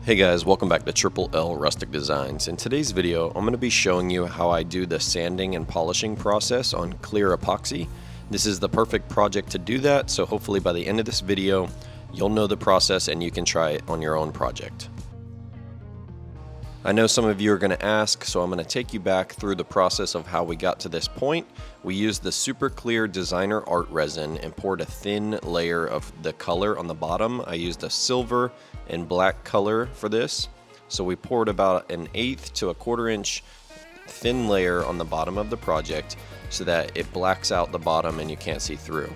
Hey guys, welcome back to Triple L Rustic Designs. In today's video, I'm going to be showing you how I do the sanding and polishing process on clear epoxy. This is the perfect project to do that, so hopefully by the end of this video, you'll know the process and you can try it on your own project. I know some of you are going to ask, so I'm going to take you back through the process of how we got to this point. We used the SuperClear Designer Art Resin and poured a thin layer of the color on the bottom. I used a silver and black color for this. So we poured about an 1/8 to a 1/4 inch thin layer on the bottom of the project so that it blacks out the bottom and you can't see through.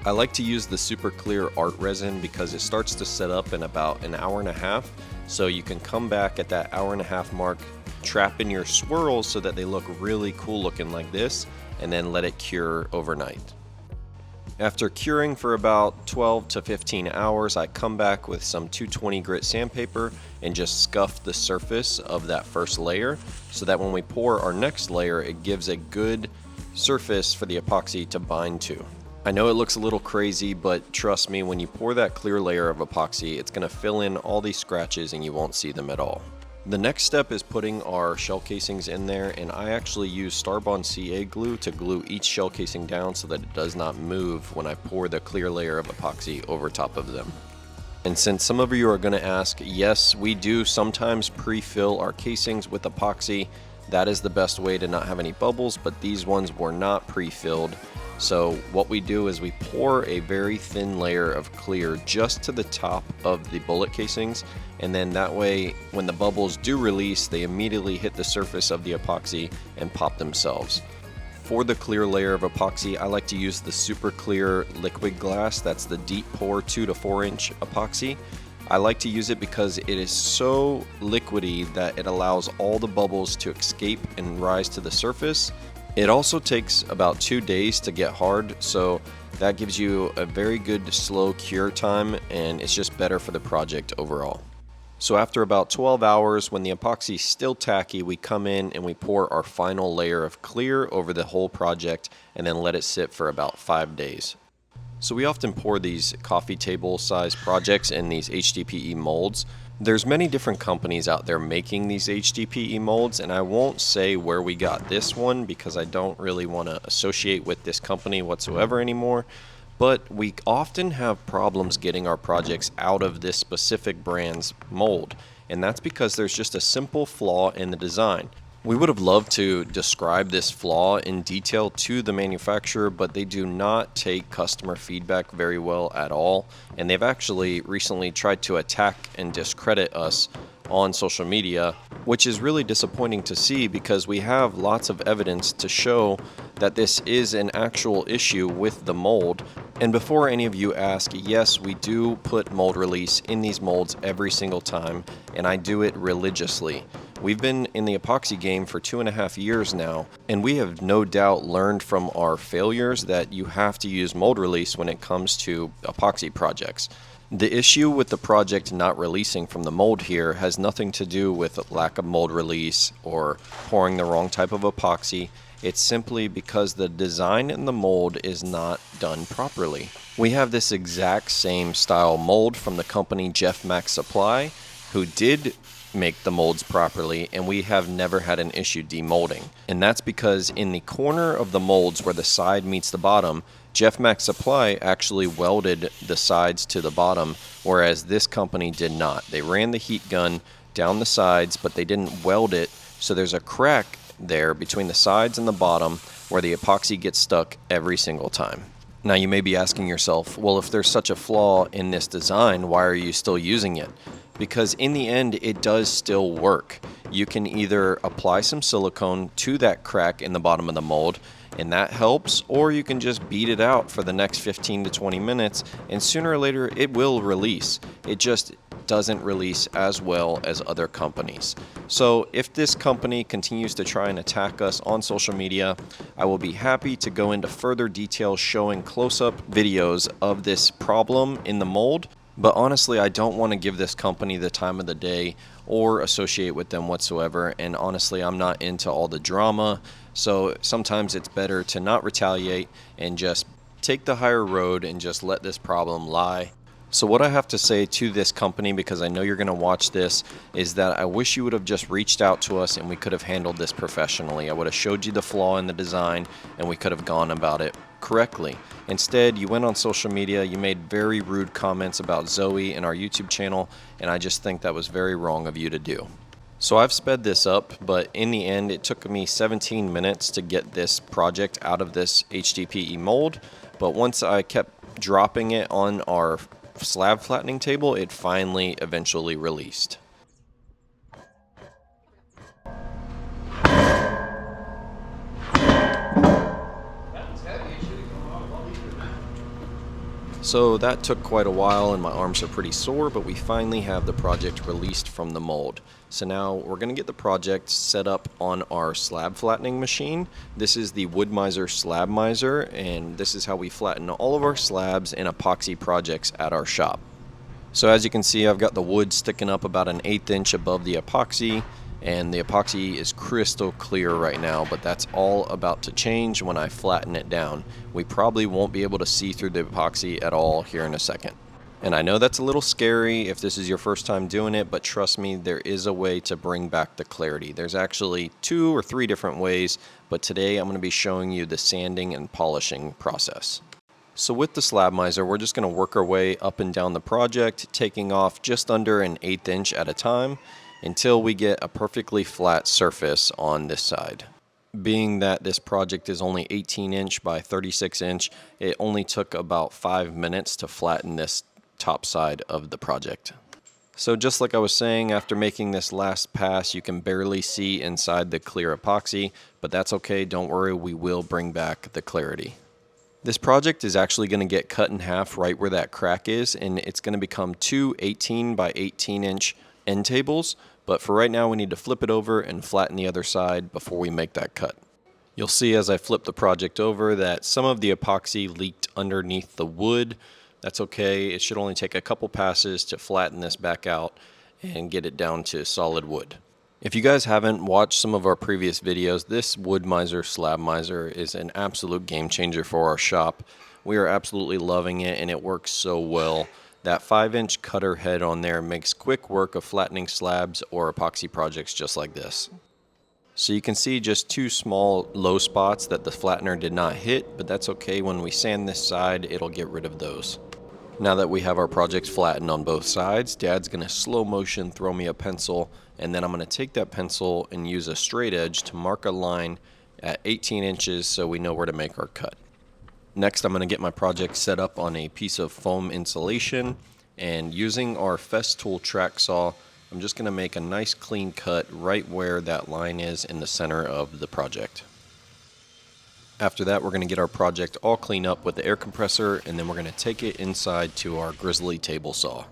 I like to use the SuperClear Art Resin because it starts to set up in about an hour and a half. So you can come back at that hour and a half mark, trap in your swirls so that they look really cool looking like this, and then let it cure overnight. After curing for about 12 to 15 hours, I come back with some 220 grit sandpaper and just scuff the surface of that first layer so that when we pour our next layer, it gives a good surface for the epoxy to bind to. I know it looks a little crazy, but trust me, when you pour that clear layer of epoxy, it's going to fill in all these scratches and you won't see them at all. The next step is putting our shell casings in there, and I actually use Starbond CA glue to glue each shell casing down so that it does not move when I pour the clear layer of epoxy over top of them. And since some of you are going to ask, yes, we do sometimes pre-fill our casings with epoxy. That is the best way to not have any bubbles, but these ones were not pre-filled. So what we do is we pour a very thin layer of clear just to the top of the bullet casings, and then that way when the bubbles do release, they immediately hit the surface of the epoxy and pop themselves. For the clear layer of epoxy, I like to use the SuperClear liquid glass. That's the deep pour 2 to 4 inch epoxy. I like to use it because it is so liquidy that it allows all the bubbles to escape and rise to the surface. It also takes about 2 days to get hard, so that gives you a very good slow cure time, and it's just better for the project overall. So after about 12 hours, when the epoxy is still tacky, we come in and we pour our final layer of clear over the whole project and then let it sit for about 5 days. So we often pour these coffee table size projects in these HDPE molds. There's many different companies out there making these HDPE molds, and I won't say where we got this one because I don't really want to associate with this company whatsoever anymore. But we often have problems getting our projects out of this specific brand's mold, and that's because there's just a simple flaw in the design. We would have loved to describe this flaw in detail to the manufacturer, but they do not take customer feedback very well at all. And they've actually recently tried to attack and discredit us on social media, which is really disappointing to see because we have lots of evidence to show that this is an actual issue with the mold. And before any of you ask, yes, we do put mold release in these molds every single time, and I do it religiously. We've been in the epoxy game for 2.5 years now, and we have no doubt learned from our failures that you have to use mold release when it comes to epoxy projects. The issue with the project not releasing from the mold here has nothing to do with lack of mold release or pouring the wrong type of epoxy. It's simply because the design in the mold is not done properly. We have this exact same style mold from the company Jeff Max Supply, who did make the molds properly, and we have never had an issue demolding. And that's because in the corner of the molds where the side meets the bottom, Jeff Max Supply actually welded the sides to the bottom, whereas this company did not. They ran the heat gun down the sides, but they didn't weld it, so there's a crack there between the sides and the bottom where the epoxy gets stuck every single time. Now you may be asking yourself, well, if there's such a flaw in this design, why are you still using it? Because in the end, it does still work. You can either apply some silicone to that crack in the bottom of the mold, and that helps, or you can just beat it out for the next 15 to 20 minutes, and sooner or later it will release. It just doesn't release as well as other companies. So if this company continues to try and attack us on social media, I will be happy to go into further detail showing close-up videos of this problem in the mold. But honestly, I don't want to give this company the time of the day or associate with them whatsoever. And honestly, I'm not into all the drama. So sometimes it's better to not retaliate and just take the higher road and just let this problem lie. So what I have to say to this company, because I know you're going to watch this, is that I wish you would have just reached out to us and we could have handled this professionally. I would have showed you the flaw in the design and we could have gone about it correctly. Instead, you went on social media, you made very rude comments about Zoe and our YouTube channel, and I just think that was very wrong of you to do. So I've sped this up, but in the end it took me 17 minutes to get this project out of this HDPE mold, but once I kept dropping it on our slab flattening table, it finally eventually released. So that took quite a while and my arms are pretty sore, but we finally have the project released from the mold. So now we're going to get the project set up on our slab flattening machine. This is the Wood-Mizer Slab Mizer, and this is how we flatten all of our slabs and epoxy projects at our shop. So as you can see, I've got the wood sticking up about an 1/8 inch above the epoxy, and the epoxy is crystal clear right now, but that's all about to change when I flatten it down. We probably won't be able to see through the epoxy at all here in a second. And I know that's a little scary if this is your first time doing it, but trust me, there is a way to bring back the clarity. There's actually 2 or 3 different ways, but today I'm going to be showing you the sanding and polishing process. So with the slab mizer, we're just going to work our way up and down the project, taking off just under an 1/8 inch at a time until we get a perfectly flat surface on this side. Being that this project is only 18 inch by 36 inch, it only took about 5 minutes to flatten this top side of the project. So just like I was saying, after making this last pass, you can barely see inside the clear epoxy, but that's okay, don't worry, we will bring back the clarity. This project is actually going to get cut in half right where that crack is, and it's going to become 2 18 by 18 inch end tables, but for right now we need to flip it over and flatten the other side before we make that cut. You'll see as I flip the project over that some of the epoxy leaked underneath the wood. That's okay, it should only take a couple passes to flatten this back out and get it down to solid wood. If you guys haven't watched some of our previous videos, this Wood-Mizer Slab Mizer is an absolute game changer for our shop. We are absolutely loving it and it works so well. That 5-inch cutter head on there makes quick work of flattening slabs or epoxy projects just like this. So you can see just 2 small low spots that the flattener did not hit, but that's okay. When we sand this side, it'll get rid of those. Now that we have our projects flattened on both sides, Dad's going to slow motion throw me a pencil, and then I'm going to take that pencil and use a straight edge to mark a line at 18 inches so we know where to make our cut. Next, I'm going to get my project set up on a piece of foam insulation, and using our Festool track saw, I'm just going to make a nice clean cut right where that line is in the center of the project. After that, we're going to get our project all cleaned up with the air compressor, and then we're going to take it inside to our Grizzly table saw.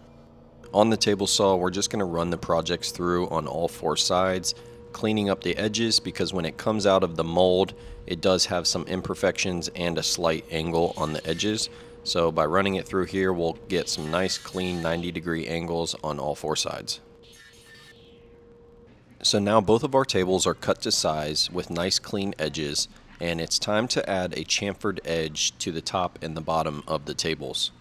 On the table saw, we're just going to run the projects through on all 4 sides, cleaning up the edges because when it comes out of the mold, it does have some imperfections and a slight angle on the edges. So by running it through here, we'll get some nice clean 90-degree angles on all 4 sides. So now both of our tables are cut to size with nice clean edges, and it's time to add a chamfered edge to the top and the bottom of the tables.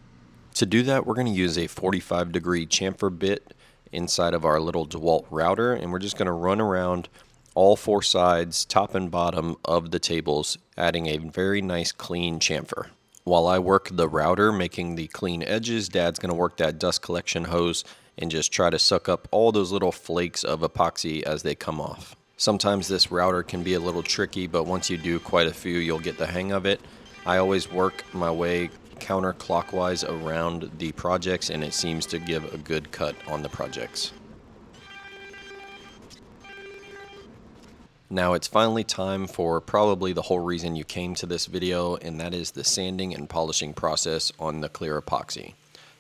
To do that, we're going to use a 45-degree chamfer bit inside of our little DeWalt router, and we're just going to run around all 4 sides, top and bottom of the tables, adding a very nice clean chamfer. While I work the router making the clean edges, Dad's going to work that dust collection hose and just try to suck up all those little flakes of epoxy as they come off. Sometimes this router can be a little tricky, but once you do quite a few, you'll get the hang of it. I always work my way counterclockwise around the projects, and it seems to give a good cut on the projects. Now it's finally time for probably the whole reason you came to this video, and that is the sanding and polishing process on the clear epoxy.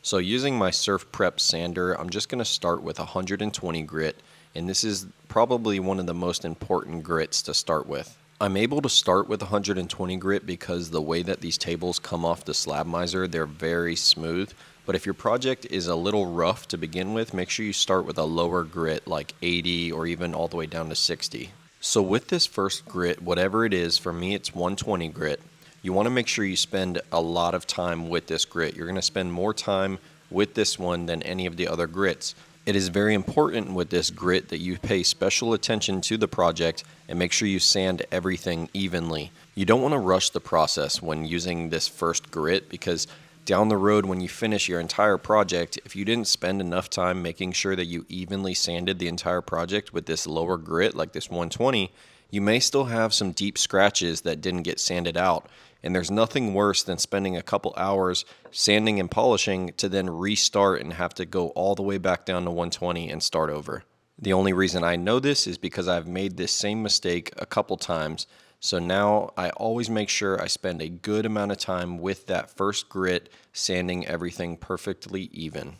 So using my Surf Prep sander, I'm just going to start with 120 grit, and this is probably one of the most important grits to start with. I'm able to start with 120 grit because the way that these tables come off the slab mizer, they're very smooth. But if your project is a little rough to begin with, make sure you start with a lower grit like 80 or even all the way down to 60. So with this first grit, whatever it is, for me it's 120 grit, you want to make sure you spend a lot of time with this grit. You're going to spend more time with this one than any of the other grits. It is very important with this grit that you pay special attention to the project and make sure you sand everything evenly. You don't want to rush the process when using this first grit, because down the road when you finish your entire project, if you didn't spend enough time making sure that you evenly sanded the entire project with this lower grit like this 120, you may still have some deep scratches that didn't get sanded out. And there's nothing worse than spending a couple hours sanding and polishing to then restart and have to go all the way back down to 120 and start over. The only reason I know this is because I've made this same mistake a couple times. So now I always make sure I spend a good amount of time with that first grit, sanding everything perfectly even.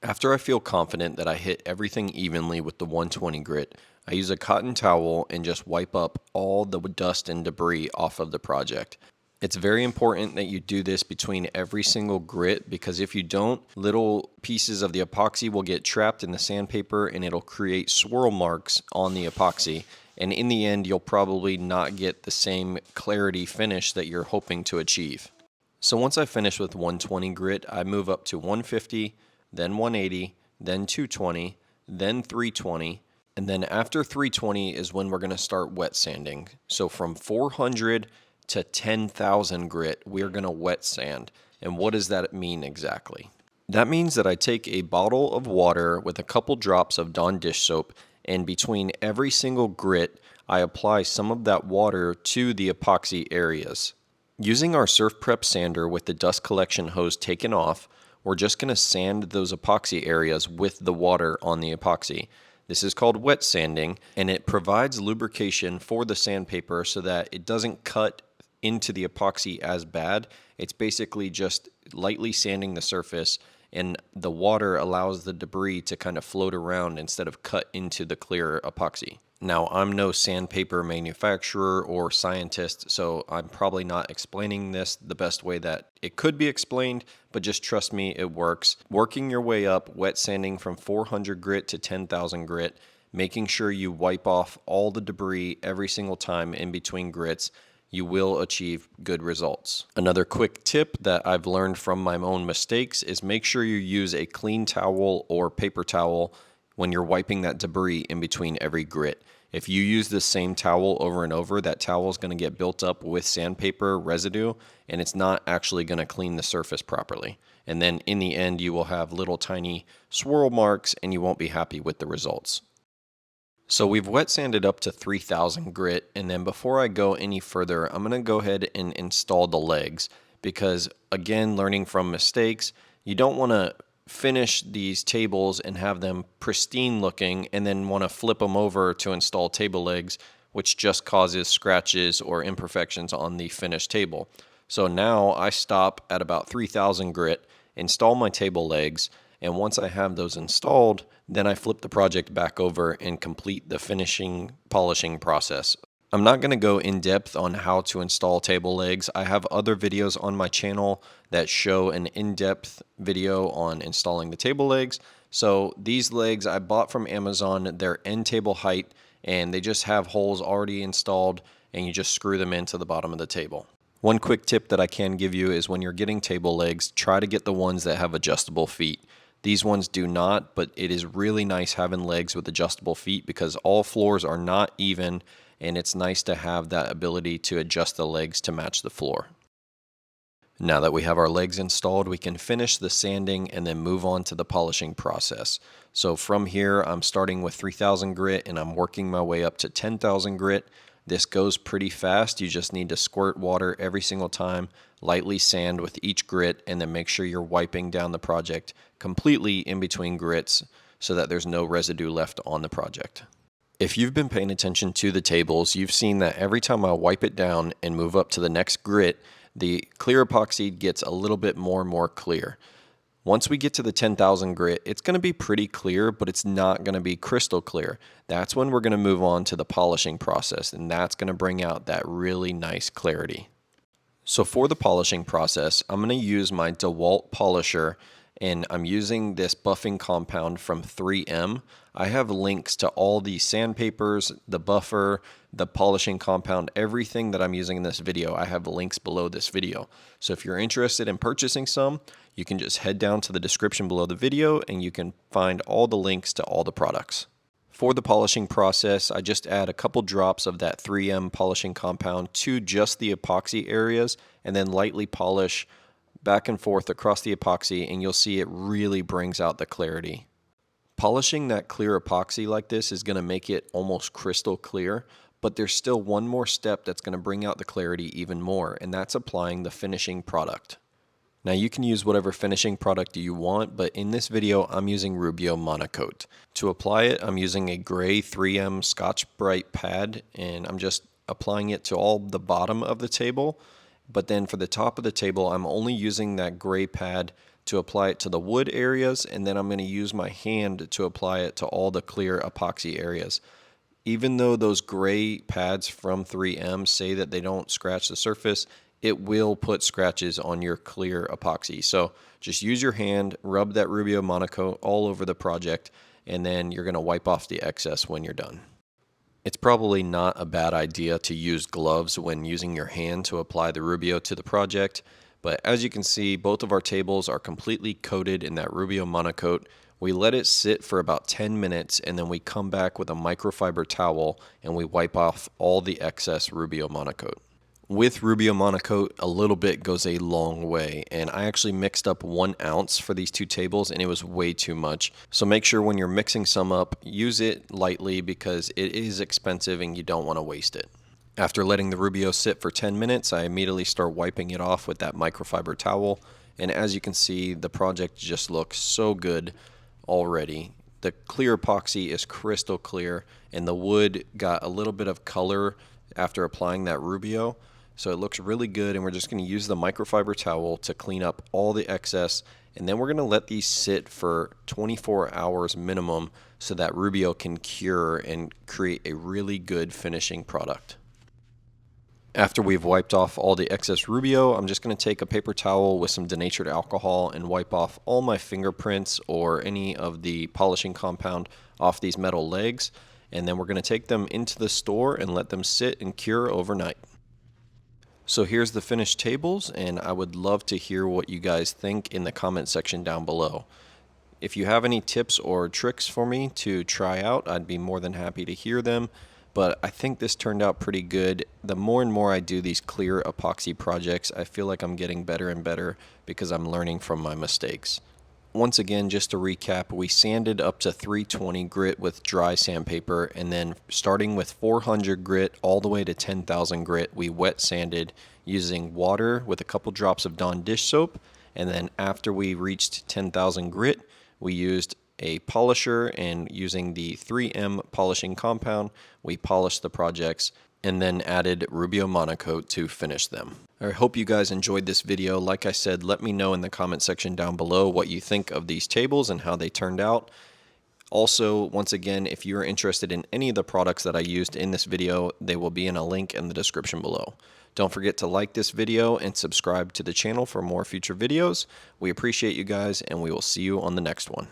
After I feel confident that I hit everything evenly with the 120 grit, I use a cotton towel and just wipe up all the dust and debris off of the project. It's very important that you do this between every single grit, because if you don't, little pieces of the epoxy will get trapped in the sandpaper and it'll create swirl marks on the epoxy. And in the end, you'll probably not get the same clarity finish that you're hoping to achieve. So once I finish with 120 grit, I move up to 150, then 180, then 220, then 320. And then after 320 is when we're going to start wet sanding. So from 400 to 10,000 grit, we're going to wet sand. And what does that mean exactly? That means that I take a bottle of water with a couple drops of Dawn dish soap, and between every single grit, I apply some of that water to the epoxy areas. Using our Surf Prep sander with the dust collection hose taken off, we're just going to sand those epoxy areas with the water on the epoxy. This is called wet sanding, and it provides lubrication for the sandpaper so that it doesn't cut into the epoxy as bad. It's basically just lightly sanding the surface, and the water allows the debris to kind of float around instead of cut into the clear epoxy. Now, I'm no sandpaper manufacturer or scientist, so I'm probably not explaining this the best way that it could be explained, but just trust me, it works. Working your way up, wet sanding from 400 grit to 10,000 grit, making sure you wipe off all the debris every single time in between grits, you will achieve good results. Another quick tip that I've learned from my own mistakes is make sure you use a clean towel or paper towel when you're wiping that debris in between every grit. If you use the same towel over and over, that towel is going to get built up with sandpaper residue, and it's not actually going to clean the surface properly. And then in the end, you will have little tiny swirl marks, and you won't be happy with the results. So we've wet sanded up to 3,000 grit, and then before I go any further, I'm going to go ahead and install the legs, because again, learning from mistakes, you don't want to finish these tables and have them pristine looking and then want to flip them over to install table legs, which just causes scratches or imperfections on the finished table. So now I stop at about 3,000 grit, install my table legs, and once I have those installed, then I flip the project back over and complete the finishing polishing process. I'm not going to go in depth on how to install table legs. I have other videos on my channel that show an in-depth video on installing the table legs. So these legs I bought from Amazon. They're end table height, and they just have holes already installed, and you just screw them into the bottom of the table. One quick tip that I can give you is when you're getting table legs, try to get the ones that have adjustable feet. These ones do not, but it is really nice having legs with adjustable feet because all floors are not even, and it's nice to have that ability to adjust the legs to match the floor. Now that we have our legs installed, we can finish the sanding and then move on to the polishing process. So from here, I'm starting with 3,000 grit and I'm working my way up to 10,000 grit. This goes pretty fast. You just need to squirt water every single time, lightly sand with each grit, and then make sure you're wiping down the project completely in between grits so that there's no residue left on the project. If you've been paying attention to the tables, you've seen that every time I wipe it down and move up to the next grit, the clear epoxy gets a little bit more and more clear. Once we get to the 10,000 grit, it's going to be pretty clear, but it's not going to be crystal clear. That's when we're going to move on to the polishing process, and that's going to bring out that really nice clarity. So for the polishing process, I'm going to use my DeWalt polisher, and I'm using this buffing compound from 3M. I have links to all the sandpapers, the buffer, the polishing compound, everything that I'm using in this video. I have links below this video. So if you're interested in purchasing some, you can just head down to the description below the video and you can find all the links to all the products. For the polishing process, I just add a couple drops of that 3M polishing compound to just the epoxy areas and then lightly polish back and forth across the epoxy, and you'll see it really brings out the clarity. Polishing that clear epoxy like this is going to make it almost crystal clear, but there's still one more step that's going to bring out the clarity even more, and that's applying the finishing product. Now you can use whatever finishing product you want, but in this video I'm using Rubio Monocoat. To apply it, I'm using a gray 3M Scotch-Brite pad, and I'm just applying it to all the bottom of the table. But then for the top of the table, I'm only using that gray pad to apply it to the wood areas, and then I'm going to use my hand to apply it to all the clear epoxy areas. Even though those gray pads from 3M say that they don't scratch the surface, it will put scratches on your clear epoxy. So just use your hand, rub that Rubio Monocoat all over the project, and then you're going to wipe off the excess when you're done. It's probably not a bad idea to use gloves when using your hand to apply the Rubio to the project, but as you can see, both of our tables are completely coated in that Rubio Monocoat. We let it sit for about 10 minutes and then we come back with a microfiber towel and we wipe off all the excess Rubio Monocoat. With Rubio Monocoat, a little bit goes a long way, and I actually mixed up 1 ounce for these 2 tables and it was way too much. So make sure when you're mixing some up, use it lightly because it is expensive and you don't want to waste it. After letting the Rubio sit for 10 minutes, I immediately start wiping it off with that microfiber towel, and as you can see, the project just looks so good already. The clear epoxy is crystal clear and the wood got a little bit of color after applying that Rubio. So it looks really good, and we're just going to use the microfiber towel to clean up all the excess, and then we're going to let these sit for 24 hours minimum so that Rubio can cure and create a really good finishing product. After we've wiped off all the excess Rubio, I'm just going to take a paper towel with some denatured alcohol and wipe off all my fingerprints or any of the polishing compound off these metal legs, and then we're going to take them into the store and let them sit and cure overnight. So here's the finished tables, and I would love to hear what you guys think in the comment section down below. If you have any tips or tricks for me to try out, I'd be more than happy to hear them, but I think this turned out pretty good. The more and more I do these clear epoxy projects, I feel like I'm getting better and better because I'm learning from my mistakes. Once again, just to recap, we sanded up to 320 grit with dry sandpaper, and then starting with 400 grit all the way to 10,000 grit, we wet sanded using water with a couple drops of Dawn dish soap, and then after we reached 10,000 grit, we used a polisher, and using the 3M polishing compound, we polished the projects and then added Rubio Monocoat to finish them. I hope you guys enjoyed this video. Like I said, let me know in the comment section down below what you think of these tables and how they turned out. Also, once again, if you're interested in any of the products that I used in this video, they will be in a link in the description below. Don't forget to like this video and subscribe to the channel for more future videos. We appreciate you guys, and we will see you on the next one.